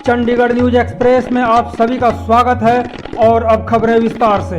Chandigarh news express में आप सभी का स्वागत है और अब खबरें विस्तार से।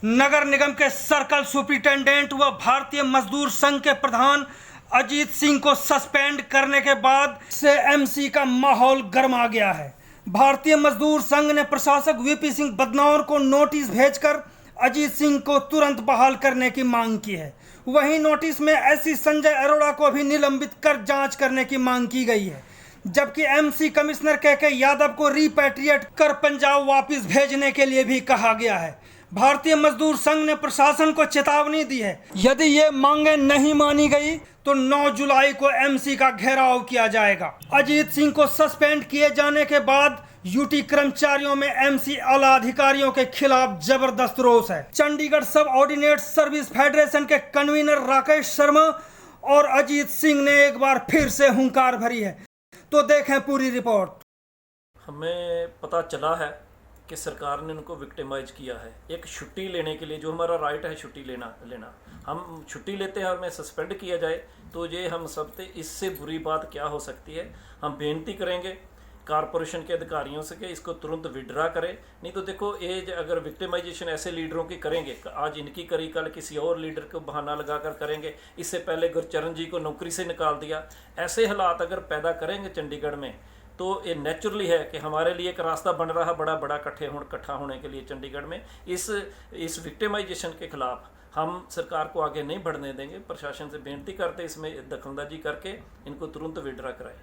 नगर निगम के सर्कल सुपरिटेंडेंट व भारतीय मजदूर संघ के प्रधान अजीत सिंह को सस्पेंड करने के बाद से एमसी का माहौल गर्मा गया है। भारतीय मजदूर संघ ने प्रशासक वीपी सिंह बदनौर को नोटिस भेजकर अजीत सिंह को तुरंत बहाल करने की मांग की है। वहीं नोटिस में एससी संजय अरोड़ा को भी निलंबित कर जांच करने की मांग की गई है, जबकि एमसी कमिश्नर के यादव को रिपैट्रिएट कर पंजाब वापस भेजने के लिए भी कहा गया है। भारतीय मजदूर संघ ने प्रशासन को चेतावनी दी है, यदि ये मांगे नहीं मानी गई तो 9 जुलाई को एमसी का घेराव किया जाएगा। अजीत सिंह को सस्पेंड किए जाने के बाद यूटी कर्मचारियों में एमसी आला अधिकारियों के खिलाफ जबरदस्त रोष है। चंडीगढ़ सब ऑर्डिनेट सर्विस फेडरेशन के कन्वीनर राकेश शर्मा और अजीत सिंह ने एक बार फिर से हुंकार भरी है। तो देखें पूरी रिपोर्ट। हमें पता चला है कि सरकार ने उनको विक्टिमाइज किया है। एक छुट्टी लेने के लिए, जो हमारा राइट है छुट्टी लेना, हम छुट्टी लेते हैं और हमें सस्पेंड किया जाए तो ये हम सब पे इससे बुरी बात क्या हो सकती है। हम बेनती करेंगे कारपोरेशन के अधिकारियों से कि इसको तुरंत विड्रा करें। नहीं तो देखो, ये अगर विक्टिमाइजेशन ऐसे लीडरों की करेंगे, आज इनकी करी कल किसी और लीडर को बहाना लगाकर करेंगे। इससे पहले गुरचरण जी को नौकरी से निकाल दिया। ऐसे हालात अगर पैदा करेंगे चंडीगढ़ में तो ये नेचुरली है कि हमारे लिए एक रास्ता बन रहा बड़ा इकट्ठा होने के लिए चंडीगढ़ में। इस विक्टिमाइजेशन के खिलाफ हम सरकार को आगे नहीं बढ़ने देंगे। प्रशासन से बेनती करते इसमें दखलंदाजी करके इनको तुरंत विड्रा कराएं।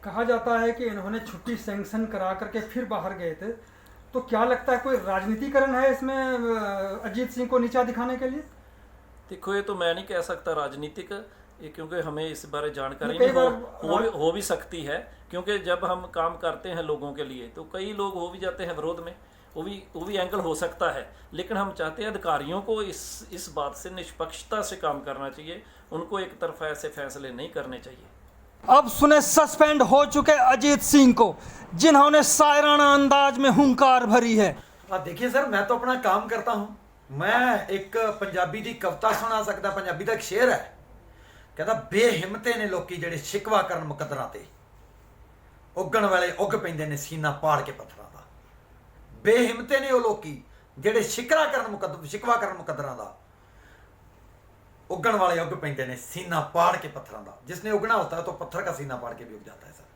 कहा जाता है कि इन्होंने छुट्टी सैंक्शन करा करके फिर बाहर गए थे, तो क्या लगता है कोई राजनीतिकरण है इसमें अजीत सिंह को नीचा दिखाने के लिए? देखो, ये तो मैं नहीं कह सकता राजनीतिक, क्योंकि हमें इस बारे जानकारी नहीं हो भी सकती है। क्योंकि जब हम काम करते हैं लोगों के लिए तो कई लोग हो भी जाते हैं विरोध में, वो भी एंगल हो सकता है। लेकिन हम चाहते हैं अधिकारियों को इस बात से निष्पक्षता से काम करना चाहिए। उनको एक तरफा ऐसे फैसले नहीं करने चाहिए। अब सुने सस्पेंड हो चुके अजीत सिंह को, जिन्होंने शायराना अंदाज में हुंकार भरी है। देखिए सर, मैं तो अपना काम करता हूँ। मैं एक पंजाबी दी कविता सुना सकता। पंजाबी का एक शेर है, कहता बेहिम्मते ने लोकी ਜਿਹੜੇ शिकवा करन मुकदरां ते उगण वाले उग पैंदे ने सीना पाड़ के पत्थरां दा। बेहिम्मते ने ਉਹ ਲੋਕੀ ਜਿਹੜੇ शिकवा करन मुकदरां दा उगण वाले उग पैंदे ने सीना पाड़ के पत्थरां दा। जिसने उगना होता है तो पत्थर का सीना पाड़ के भी उग जाता है सर।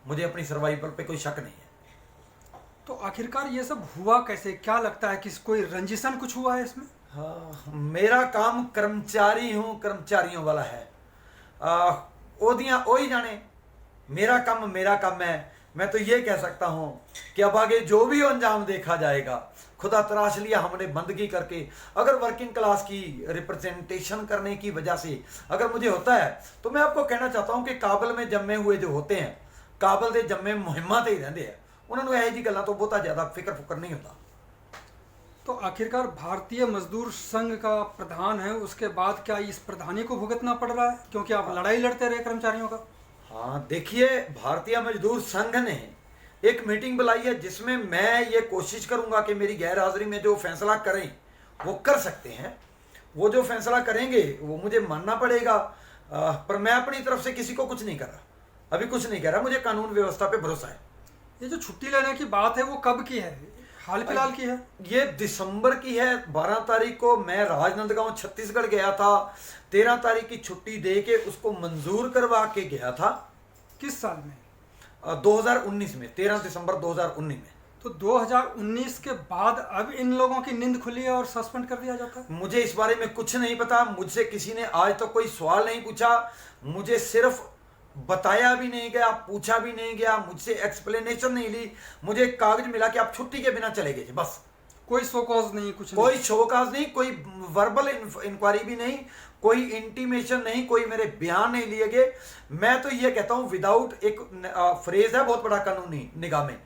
मुझे अपनी सर्वाइवल पे कोई शक नहीं है। तो आखिरकार ये सब हुआ कैसे? क्या लगता है कि कोई रंजिशन कुछ हुआ है इसमें? हाँ, मेरा काम कर्मचारी हूँ, कर्मचारियों वाला है। ओदियाँ ओही जाने। मेरा काम है। मैं तो ये कह सकता हूँ कि अब आगे जो भी अंजाम देखा जाएगा, खुदा तराश लिया हमने बंदगी करके। अगर वर्किंग क्लास की रिप्रेजेंटेशन करने की वजह से अगर मुझे होता है तो मैं आपको कहना चाहता हूँ कि काबल में जम्मे हुए जो होते हैं, काबल के जम्मे मुहिमां ते ही रहंदे हैं। उन्होंने यह जी गल्लां तो बहुता ज़्यादा फिक्र फुकर नहीं होता। तो आखिरकार भारतीय मजदूर संघ का प्रधान है, उसके बाद क्या इस प्रधानी को भुगतना पड़ रहा है, क्योंकि आप लड़ाई लड़ते रहे कर्मचारियों का? हाँ देखिए, भारतीय मजदूर संघ ने एक मीटिंग बुलाई है जिसमें मैं ये कोशिश करूंगा कि मेरी गैर हाजिरी में जो फैसला करें वो कर सकते हैं। वो जो फैसला करेंगे वो मुझे मानना पड़ेगा। पर मैं अपनी तरफ से किसी को कुछ नहीं कर रहा, अभी कुछ नहीं कह रहा। मुझे कानून व्यवस्था पे भरोसा है। ये जो छुट्टी लेने की बात है वो कब की है? हाल फिलहाल की है? ये दिसंबर की है। 12 तारीख को मैं राजनांदगांव छत्तीसगढ़ गया था। 13 तारीख की छुट्टी दे के उसको मंजूर करवा के गया था। किस साल में? 2019 में, 13 दिसंबर 2019 में। तो 2019 के बाद अब इन लोगों की नींद खुली है और सस्पेंड कर दिया जाता है? मुझे इस बारे में कुछ नहीं पता। मुझसे किसी ने आज तक कोई सवाल नहीं पूछा। मुझे सिर्फ बताया भी नहीं गया, पूछा भी नहीं गया, मुझसे एक्सप्लेनेशन नहीं ली। मुझे एक कागज मिला कि आप छुट्टी के बिना चले गए, बस। कोई शो कॉज नहीं, कुछ नहीं? कोई शो कॉज नहीं, कोई वर्बल इंक्वायरी भी नहीं, कोई इंटीमेशन नहीं, कोई मेरे बयान नहीं लिए गए। मैं तो ये कहता हूँ विदाउट, एक फ्रेज है बहुत बड़ा कानूनी निगाह में,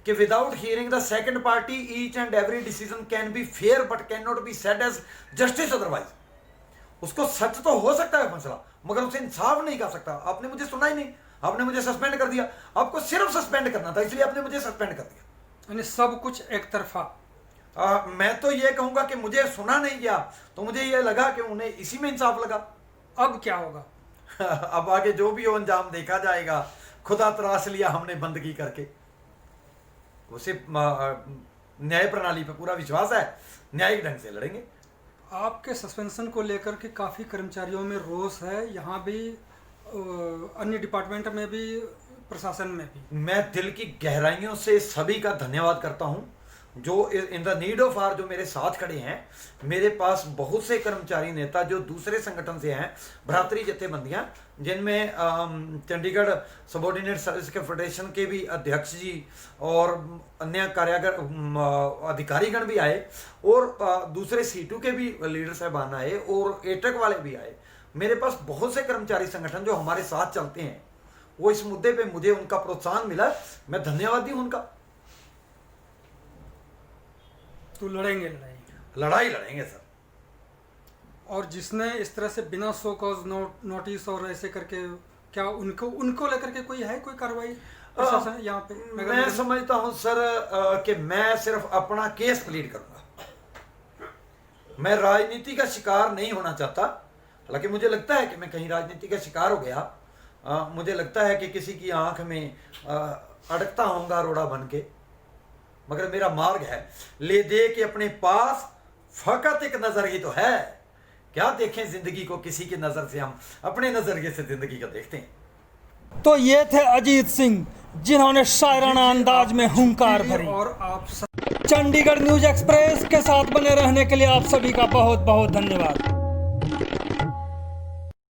कि without hearing the second party each and every decision can be fair but can not be said as justice otherwise. उसको सच तो हो सकता है फैसला, मगर उसे इंसाफ नहीं कर सकता। आपने मुझे सुना ही नहीं, आपने मुझे सस्पेंड कर दिया। आपको सिर्फ सस्पेंड करना था, इसलिए आपने मुझे सस्पेंड कर दिया। यानी सब कुछ एक तरफा। मैं तो ये कहूंगा कि मुझे सुना नहीं गया, तो मुझे ये लगा कि उन्हें इसी में इंसाफ लगा। अब क्या होगा? अब आगे जो भी हो अंजाम देखा जाएगा। खुदा तराश लिया हमने बंदगी करके। उसे न्याय प्रणाली पे पूरा विश्वास है, न्यायिक ढंग से लड़ेंगे। आपके सस्पेंशन को लेकर के काफ़ी कर्मचारियों में रोष है, यहाँ भी अन्य डिपार्टमेंट में भी, प्रशासन में भी। मैं दिल की गहराइयों से सभी का धन्यवाद करता हूं जो in the need of hour जो मेरे साथ खड़े हैं। मेरे पास बहुत से कर्मचारी नेता जो दूसरे संगठन से हैं, भ्रातृ जथेबंदियां, जिनमें चंडीगढ़ सबॉर्डिनेट सर्विस के फेडरेशन के भी अध्यक्ष जी और अन्य कार्यागर अधिकारीगण भी आए, और दूसरे सीटू के भी लीडर साहबान आए, और एटक वाले भी आए। मेरे पास बहुत से कर्मचारी संगठन जो हमारे साथ चलते हैं, वो इस मुद्दे पे मुझे उनका प्रोत्साहन मिला, मैं धन्यवादी हूं उनका। तो लड़ेंगे लड़ाई लड़ेंगे सर। और जिसने इस तरह से बिना शो कॉज नोटिस और ऐसे करके, क्या उनको लेकर के कोई है कोई कार्रवाई प्रशासन यहाँ पे? मैं समझता हूं सर कि मैं सिर्फ अपना केस प्लीड करूंगा। मैं राजनीति का शिकार नहीं होना चाहता। हालांकि मुझे लगता है कि मैं कहीं राजनीति का शिकार हो गया। मुझे लगता है कि किसी की आंख में अड़कता होऊंगा रोड़ा बन के, मगर मेरा मार्ग है ले दे के अपने पास फकत एक नजर ही तो है। क्या देखें जिंदगी को किसी की नजर से, हम अपने नजरिए से जिंदगी को देखते हैं। तो ये थे अजीत सिंह, जिन्होंने शायराना अंदाज में हुंकार भरी। और आप चंडीगढ़ न्यूज एक्सप्रेस के साथ बने रहने के लिए आप सभी का बहुत बहुत धन्यवाद।